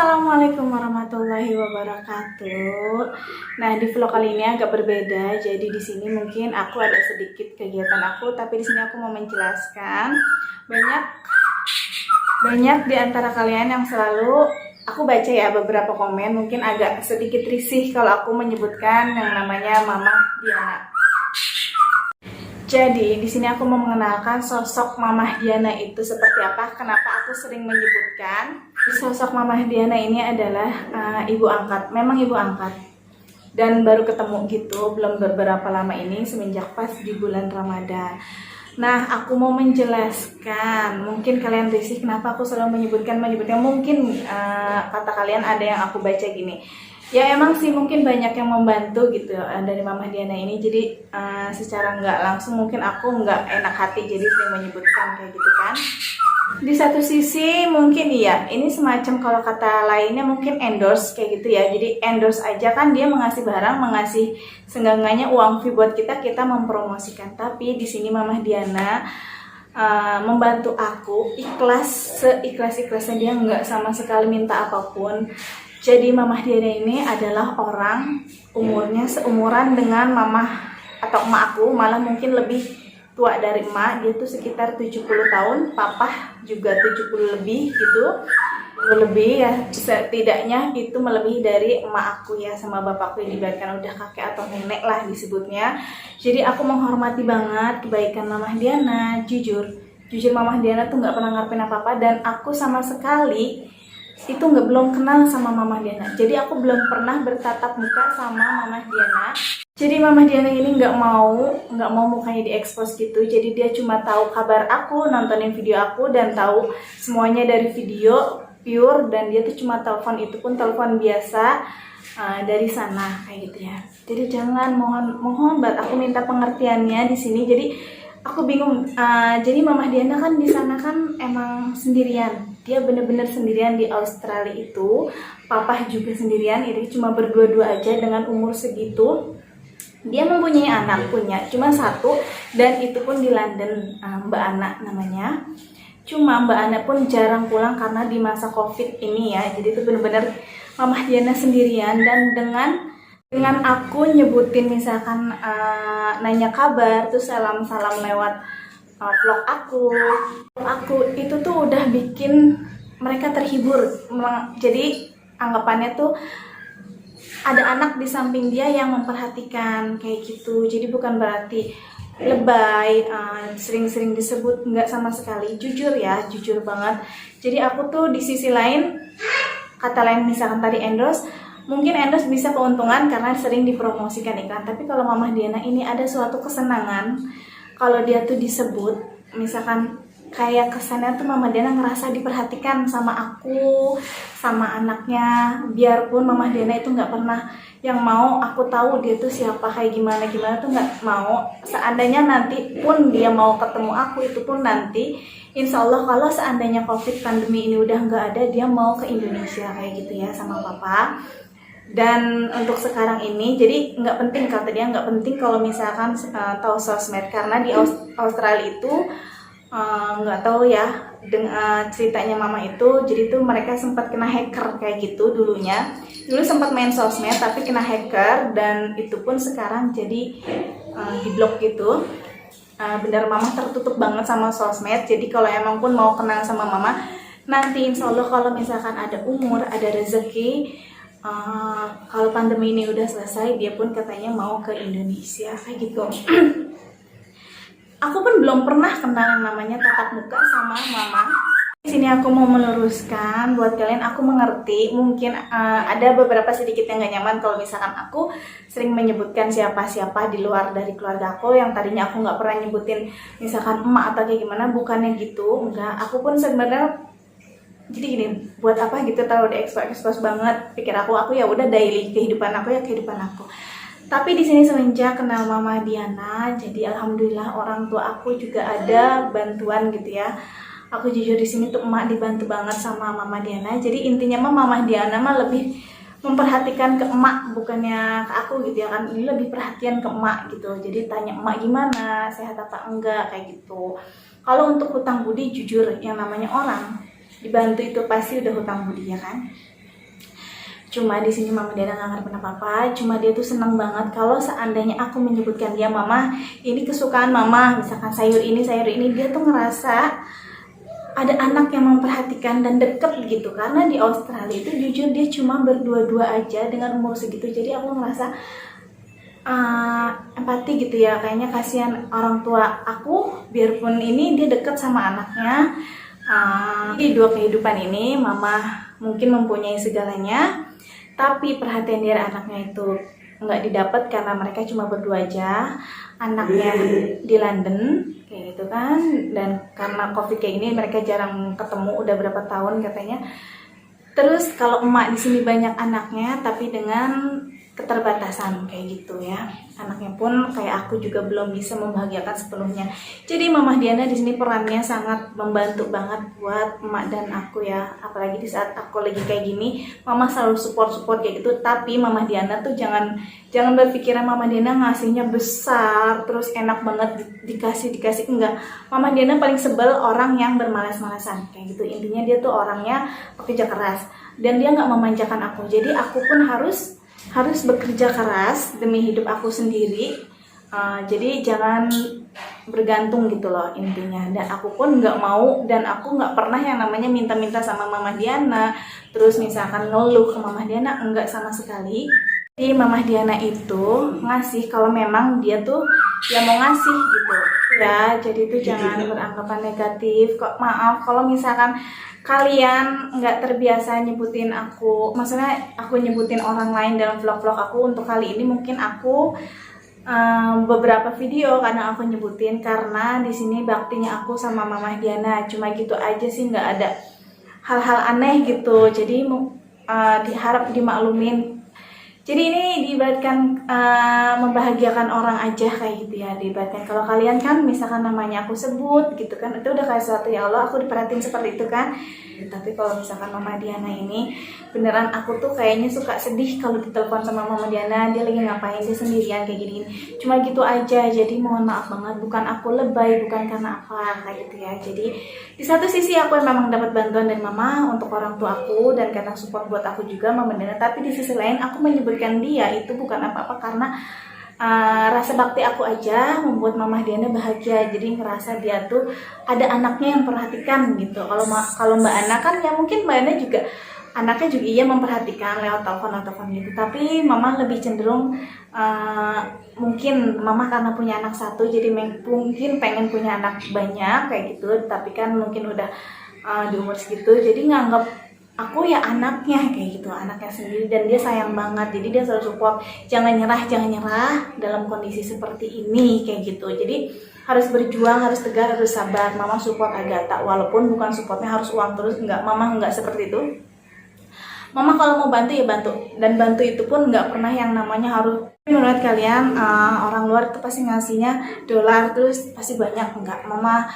Assalamualaikum warahmatullahi wabarakatuh. Nah, di vlog kali ini agak berbeda. Jadi di sini mungkin aku ada sedikit kegiatan aku, tapi di sini aku mau menjelaskan banyak di antara kalian yang selalu aku baca ya beberapa komen mungkin agak sedikit risih kalau aku menyebutkan yang namanya Mama Diana. Jadi di sini aku mau mengenalkan sosok Mamah Diana itu seperti apa. Kenapa aku sering menyebutkan sosok Mamah Diana ini adalah ibu angkat. Memang ibu angkat. Dan baru ketemu gitu, belum beberapa lama ini semenjak pas di bulan Ramadan. Nah, aku mau menjelaskan. Mungkin kalian risih kenapa aku selalu menyebutkan. Mungkin kata kalian ada yang aku baca gini. Ya emang sih mungkin banyak yang membantu gitu dari Mamah Diana ini. Jadi secara nggak langsung mungkin aku nggak enak hati jadi sering menyebutkan kayak gitu kan. Di satu sisi mungkin iya, ini semacam kalau kata lainnya mungkin endorse kayak gitu ya. Jadi endorse aja kan dia mengasih barang, mengasih senggangannya uang fee buat kita mempromosikan. Tapi di sini Mamah Diana membantu aku seikhlas-ikhlasnya dia, nggak sama sekali minta apapun. Jadi Mamah Diana ini adalah orang umurnya seumuran dengan mamah atau emak aku, malah mungkin lebih tua dari emak. Dia tuh sekitar 70 tahun, papa juga 70 lebih gitu. Lebih ya, setidaknya itu melebihi dari emak aku ya sama bapakku yang dibiarkan udah kakek atau nenek lah disebutnya. Jadi aku menghormati banget kebaikan Mamah Diana, jujur Mamah Diana tuh nggak pernah ngarepin apa-apa, dan aku sama sekali itu belum kenal sama Mamah Diana. Jadi aku belum pernah bertatap muka sama Mamah Diana. Jadi Mamah Diana ini nggak mau mukanya diekspos gitu. Jadi dia cuma tahu kabar aku, nontonin video aku, dan tahu semuanya dari video pure. Dan dia tuh cuma telepon, itu pun telepon biasa dari sana kayak gitu ya. Jadi jangan, mohon banget aku minta pengertiannya di sini. Jadi aku bingung. Jadi Mamah Diana kan di sana kan emang sendirian. Dia bener-bener sendirian di Australia itu. Papa juga sendirian. Ini cuma berdua-dua aja dengan umur segitu. Dia mempunyai anak, cuma satu, dan itu pun di London, Mbak Ana namanya. Cuma Mbak Ana pun jarang pulang karena di masa COVID ini ya. Jadi itu bener-bener Mamah Diana sendirian. Dan dengan aku nyebutin misalkan nanya kabar, terus salam-salam lewat vlog aku itu tuh udah bikin mereka terhibur. Jadi anggapannya tuh ada anak di samping dia yang memperhatikan kayak gitu. Jadi bukan berarti lebay, sering-sering disebut, nggak sama sekali. Jujur banget. Jadi aku tuh di sisi lain, kata lain misalkan tadi endorse, mungkin endorse bisa keuntungan karena sering dipromosikan iklan. Tapi kalau Mamah Diana ini ada suatu kesenangan kalau dia tuh disebut, misalkan kayak kesannya tuh Mamah Diana ngerasa diperhatikan sama aku, sama anaknya. Biarpun Mamah Diana itu nggak pernah yang mau aku tahu dia tuh siapa, kayak gimana tuh nggak mau. Seandainya nanti pun dia mau ketemu aku, itu pun nanti insya Allah kalau seandainya COVID pandemi ini udah nggak ada, dia mau ke Indonesia kayak gitu ya sama papa. Dan untuk sekarang ini jadi nggak penting, kata dia nggak penting kalau misalkan tahu sosmed, karena di Australia itu nggak tahu ya dengan ceritanya mama itu. Jadi tuh mereka sempat kena hacker kayak gitu dulu sempat main sosmed tapi kena hacker, dan itu pun sekarang jadi diblok gitu. Bener mama tertutup banget sama sosmed. Jadi kalau emang pun mau kenal sama mama nanti insya Allah kalau misalkan ada umur, ada rezeki, kalau pandemi ini udah selesai, dia pun katanya mau ke Indonesia kayak gitu. Aku pun belum pernah kenal yang namanya tatap muka sama mama. Di sini aku mau meluruskan buat kalian. Aku mengerti mungkin ada beberapa sedikit yang gak nyaman kalau misalkan aku sering menyebutkan siapa-siapa di luar dari keluarga aku, yang tadinya aku nggak pernah nyebutin misalkan emak atau kayak gimana. Bukannya gitu, enggak. Aku pun sebenarnya jadi gini, buat apa gitu taruh di expose banget. Pikir aku ya udah daily kehidupan aku ya kehidupan aku. Tapi di sini semenjak kenal Mamah Diana, jadi alhamdulillah orang tua aku juga ada bantuan gitu ya. Aku jujur di sini tuh emak dibantu banget sama Mamah Diana. Jadi intinya Mamah Diana lebih memperhatikan ke emak, bukannya ke aku gitu ya kan. Ini lebih perhatian ke emak gitu. Jadi tanya emak gimana, sehat apa enggak kayak gitu. Kalau untuk hutang budi, jujur yang namanya orang dibantu itu pasti udah hutang budi ya kan. Cuma di sini Mama Diana nggak ngerti apa-apa. Cuma dia tuh senang banget kalau seandainya aku menyebutkan dia, Mama, ini kesukaan Mama, misalkan sayur ini, dia tuh ngerasa ada anak yang memperhatikan dan deket gitu. Karena di Australia itu jujur dia cuma berdua-dua aja dengan umur segitu. Jadi aku ngerasa empati gitu ya, kayaknya kasihan orang tua aku, biarpun ini dia deket sama anaknya. Di dua kehidupan ini Mama mungkin mempunyai segalanya, tapi perhatian dari anaknya itu nggak didapat karena mereka cuma berdua aja. Anaknya di London kayak gitu kan, dan karena COVID kayak ini mereka jarang ketemu, udah berapa tahun katanya. Terus kalau emak di sini banyak anaknya, tapi dengan keterbatasan kayak gitu ya. Anaknya pun kayak aku juga belum bisa membahagiakan sepenuhnya. Jadi Mama Diana di sini perannya sangat membantu banget buat emak dan aku ya. Apalagi di saat aku lagi kayak gini, Mama selalu support kayak gitu. Tapi Mama Diana tuh jangan berpikiran Mama Diana ngasihnya besar terus enak banget dikasih enggak. Mama Diana paling sebel orang yang bermalas-malasan kayak gitu. Intinya dia tuh orangnya pekerja keras dan dia nggak memanjakan aku. Jadi aku pun harus bekerja keras demi hidup aku sendiri. Jadi jangan bergantung gitu loh intinya. Dan aku pun nggak mau, dan aku nggak pernah yang namanya minta-minta sama Mama Diana, terus misalkan ngeluh ke Mama Diana, enggak sama sekali. Jadi Mama Diana itu ngasih kalau memang dia tuh ya mau ngasih gitu ya. Jadi itu jangan beranggapan negatif. Kok maaf kalau misalkan kalian nggak terbiasa nyebutin aku, maksudnya aku nyebutin orang lain dalam vlog-vlog aku. Untuk kali ini mungkin aku beberapa video karena aku nyebutin karena di sini baktinya aku sama Mama Diana cuma gitu aja sih, nggak ada hal-hal aneh gitu. Jadi diharap dimaklumin. Jadi ini diibaratkan membahagiakan orang aja kayak gitu ya, diibaratkan. Kalau kalian kan misalkan namanya aku sebut gitu kan, itu udah kayak suatu ya Allah aku diperhatiin seperti itu kan. Tapi kalau misalkan Mama Diana ini beneran aku tuh kayaknya suka sedih kalau ditelepon sama Mama Diana, dia lagi ngapain, dia sendirian kayak gini. Cuma gitu aja. Jadi mohon maaf banget, bukan aku lebay, bukan karena apa kayak gitu ya. Jadi di satu sisi aku memang dapat bantuan dari Mama untuk orang tua aku dan kadang support buat aku juga Mama Diana, tapi di sisi lain aku menyebutkan dia itu bukan apa-apa karena rasa bakti aku aja membuat Mama Diana bahagia. Jadi ngerasa dia tuh ada anaknya yang perhatikan gitu. Kalau Mbak Ana kan ya mungkin Mbak Ana juga anaknya juga iya memperhatikan lewat telepon gitu. Tapi Mama lebih cenderung mungkin Mama karena punya anak satu jadi mungkin pengen punya anak banyak kayak gitu. Tapi kan mungkin udah di umur segitu jadi nganggap aku ya anaknya kayak gitu, anaknya sendiri, dan dia sayang banget. Jadi dia selalu support, jangan nyerah dalam kondisi seperti ini kayak gitu. Jadi harus berjuang, harus tegar, harus sabar. Mama support Agatha walaupun bukan supportnya harus uang terus, enggak. Mama enggak seperti itu. Mama kalau mau bantu ya bantu, dan bantu itu pun nggak pernah yang namanya harus. Menurut kalian orang luar itu pasti ngasihnya dolar terus pasti banyak, enggak. Mama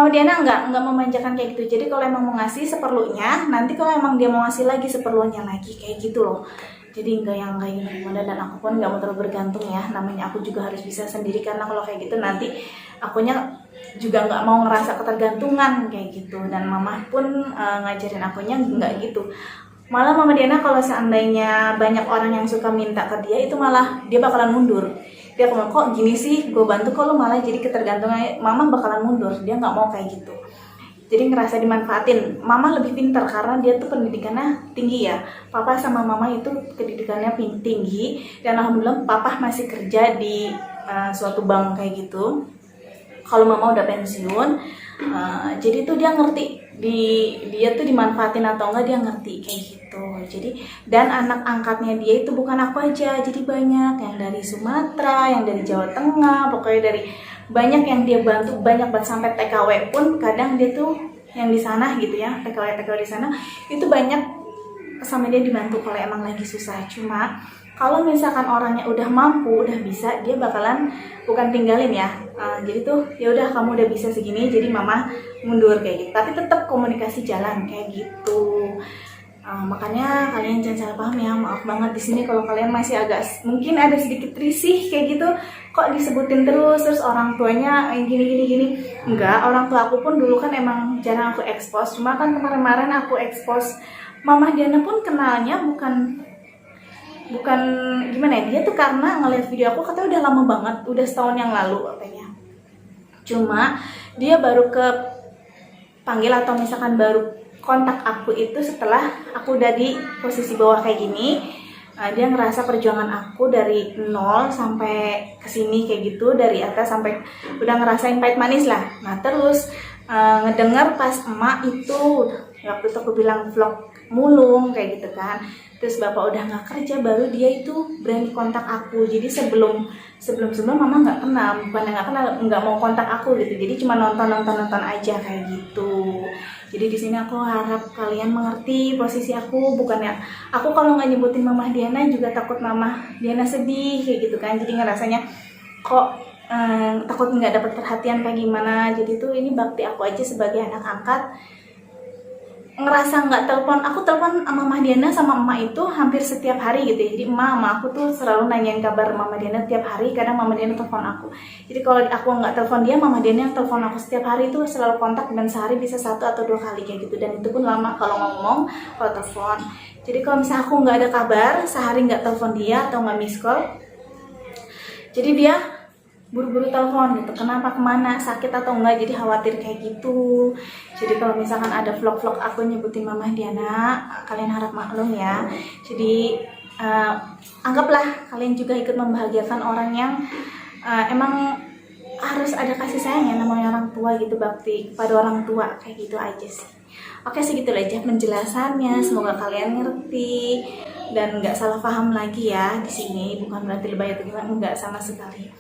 Diana enggak memanjakan kayak gitu. Jadi kalau emang mau ngasih seperlunya, nanti kalau emang dia mau ngasih lagi seperlunya lagi kayak gitu loh. Jadi enggak yang kayak gimana, dan aku pun nggak mau terlalu bergantung ya. Namanya aku juga harus bisa sendiri, karena kalau kayak gitu nanti akunya juga nggak mau ngerasa ketergantungan kayak gitu. Dan Mama pun ngajarin akunya nggak gitu. Malah Mama Diana kalau seandainya banyak orang yang suka minta ke dia, itu malah dia bakalan mundur. Dia bilang, kok gini sih, gue bantu kok lo malah jadi ketergantungan. Mama bakalan mundur, dia nggak mau kayak gitu. Jadi ngerasa dimanfaatin. Mama lebih pintar karena dia tuh pendidikannya tinggi ya. Papa sama Mama itu pendidikannya tinggi, dan alhamdulillah Papa masih kerja di suatu bank kayak gitu. Kalau Mama udah pensiun, jadi tuh dia ngerti dia tuh dimanfaatin atau enggak, dia ngerti kayak gitu. Jadi dan anak angkatnya dia itu bukan aku aja, jadi banyak yang dari Sumatera, yang dari Jawa Tengah, pokoknya dari banyak yang dia bantu, banyak banget. Sampai TKW pun kadang dia tuh yang di sana gitu ya, TKW di sana itu banyak sama dia dibantu kalau emang lagi susah. Cuma kalau misalkan orangnya udah mampu, udah bisa, dia bakalan bukan tinggalin ya. Jadi tuh ya udah kamu udah bisa segini, jadi Mama mundur kayak gitu. Tapi tetap komunikasi jalan kayak gitu. Makanya kalian jangan salah paham ya, maaf banget di sini kalau kalian masih agak mungkin ada sedikit risih kayak gitu. Kok disebutin terus orang tuanya gini. Enggak, orang tua aku pun dulu kan emang jarang aku expose. Cuma kan kemarin aku expose. Mama Diana pun kenalnya bukan bukan gimana ya, dia tuh karena ngeliat video aku katanya udah lama banget, udah setahun yang lalu katanya. Cuma dia baru ke panggil atau misalkan baru kontak aku itu setelah aku udah di posisi bawah kayak gini. Dia ngerasa perjuangan aku dari nol sampai kesini kayak gitu, dari atas sampai udah ngerasain pahit manis lah. Nah terus ngedengar pas emak itu waktu itu aku bilang vlog mulung kayak gitu kan, terus bapak udah nggak kerja baru dia itu berani kontak aku. Jadi sebelum mama nggak kenal, bukan nggak kenal, nggak mau kontak aku gitu, jadi cuma nonton aja kayak gitu. Jadi di sini aku harap kalian mengerti posisi aku, bukannya aku kalau nggak nyebutin Mama Diana juga takut Mama Diana sedih kayak gitu kan, jadi ngerasanya kok takut nggak dapat perhatian kayak gimana. Jadi tuh ini bakti aku aja sebagai anak angkat, ngerasa nggak telepon, aku telepon Mama Diana sama Mama itu hampir setiap hari gitu ya. Jadi Mama aku tuh selalu nanyain kabar Mama Diana tiap hari, kadang Mama Diana telepon aku. Jadi kalau aku nggak telepon dia, Mama Diana yang telepon aku setiap hari, itu selalu kontak, dan sehari bisa 1 atau 2 kali kayak gitu, dan itu pun lama kalau ngomong, kalau telepon. Jadi kalau misalnya aku nggak ada kabar, sehari nggak telepon dia atau nggak miss call, jadi dia buru-buru telepon gitu, kenapa, kemana, sakit atau enggak, jadi khawatir kayak gitu. Jadi kalau misalkan ada vlog-vlog aku nyebutin Mama Diana, kalian harap maklum ya. Jadi anggaplah kalian juga ikut membahagiakan orang yang emang harus ada kasih sayang ya, namanya orang tua gitu, bakti pada orang tua kayak gitu aja sih. Oke, segitu aja penjelasannya, semoga kalian ngerti dan nggak salah paham lagi ya di sini. Bukan berarti lebay atau gimana, enggak sama sekali.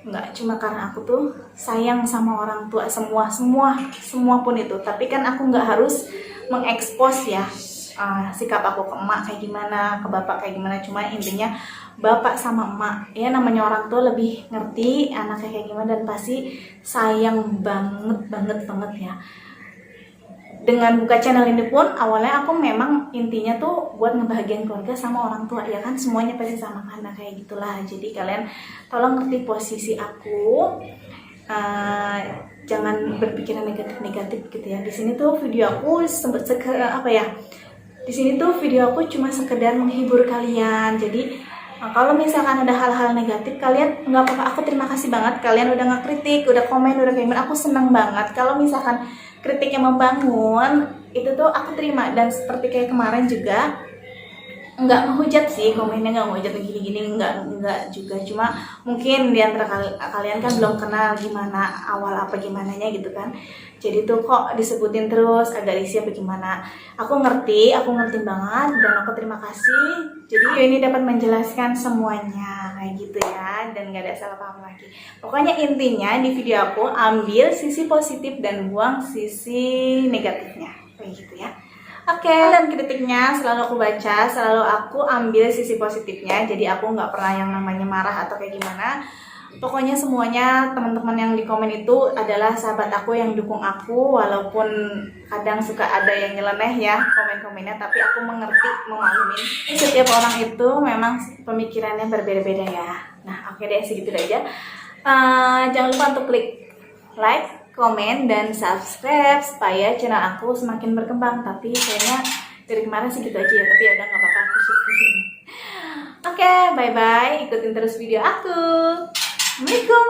Enggak, cuma karena aku tuh sayang sama orang tua semua pun itu. Tapi kan aku nggak harus mengekspos ya sikap aku ke emak kayak gimana, ke bapak kayak gimana. Cuma intinya bapak sama emak ya, namanya orang tua lebih ngerti anaknya kayak gimana, dan pasti sayang banget ya. Dengan buka channel ini pun awalnya aku memang intinya tuh buat ngebahagiain keluarga sama orang tua ya kan, semuanya pasti sama karena kayak gitulah. Jadi kalian tolong ngerti posisi aku, jangan berpikiran negatif gitu ya. Di sini tuh video aku di sini tuh video aku cuma sekedar menghibur kalian. Jadi kalau misalkan ada hal-hal negatif, kalian nggak apa-apa, aku terima kasih banget kalian udah ngekritik, udah komen, udah kayak gimana, aku seneng banget. Kalau misalkan kritiknya membangun, itu tuh aku terima. Dan seperti kayak kemarin juga, nggak menghujat sih, komennya nggak menghujat gini-gini, nggak juga. Cuma mungkin diantara kalian kan belum kenal gimana awal apa gimananya gitu kan. Jadi tuh kok disebutin terus agak risih apa gimana. Aku ngerti banget, dan aku terima kasih. Jadi video ini dapat menjelaskan semuanya kayak gitu ya, dan nggak ada salah paham lagi. Pokoknya intinya di video aku ambil sisi positif dan buang sisi negatifnya kayak gitu ya. Oke, dan kritiknya selalu aku baca, selalu aku ambil sisi positifnya. Jadi aku nggak pernah yang namanya marah atau kayak gimana. Pokoknya semuanya teman-teman yang di komen itu adalah sahabat aku yang dukung aku, walaupun kadang suka ada yang nyeleneh ya komen-komennya, tapi aku mengerti, memaklumin. Setiap orang itu memang pemikirannya berbeda-beda ya. Nah, oke deh, segitu aja. Jangan lupa untuk klik like, komen, dan subscribe supaya channel aku semakin berkembang. Tapi kayaknya dari kemarin segitu aja ya, tapi ya udah nggak apa-apa, aku syukurin. Oke, bye-bye, ikutin terus video aku. Assalamualaikum.